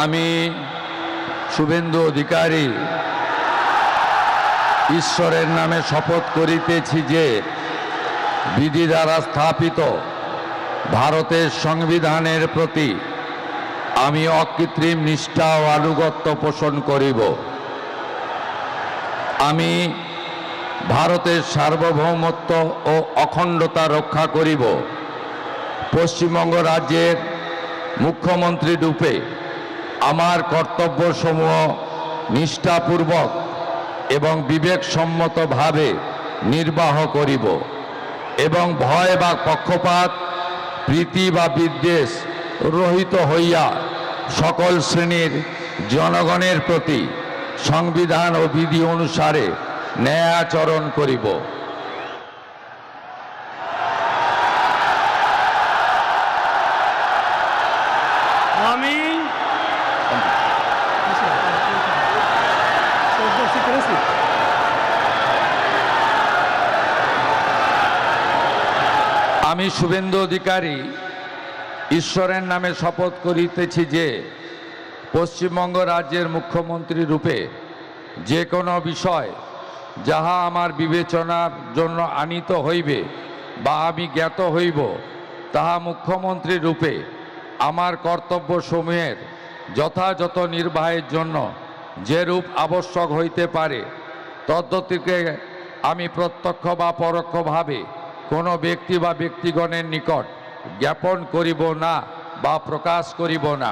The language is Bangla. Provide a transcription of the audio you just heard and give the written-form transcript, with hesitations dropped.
আমি শুভেন্দু অধিকারী ঈশ্বরের নামে শপথ করিতেছি যে বিধি দ্বারা স্থাপিত ভারতের সংবিধানের প্রতি আমি অকৃত্রিম নিষ্ঠা ও আনুগত্য পোষণ করিব। আমি ভারতের সার্বভৌমত্ব ও অখণ্ডতা রক্ষা করিব। পশ্চিমবঙ্গ রাজ্যের মুখ্যমন্ত্রী রূপে আমার কর্তব্যসমূহ নিষ্ঠাপূর্বক এবং বিবেকসম্মতভাবে নির্বাহ করিব এবং ভয় বা পক্ষপাত, প্রীতি বা বিদ্বেষ রহিত হইয়া সকল শ্রেণীর জনগণের প্রতি সংবিধান ও বিধি অনুসারে ন্যায় আচরণ করিব। আমি শুভেন্দু অধিকারী ঈশ্বরের নামে শপথ করিতেছি যে পশ্চিমবঙ্গ রাজ্যের মুখ্যমন্ত্রী রূপে যে কোনো বিষয় যাহা আমার বিবেচনার জন্য আনীত হইবে বা আমি জ্ঞাত হইব, তাহা মুখ্যমন্ত্রী রূপে আমার কর্তব্যসমূহের যথাযথ নির্বাহের জন্য যেরূপ আবশ্যক হইতে পারে তদ্গতিকে আমি প্রত্যক্ষ বা পরোক্ষভাবে কোনো ব্যক্তি বা ব্যক্তিগণের নিকট জ্ঞাপন করিব না বা প্রকাশ করিব না।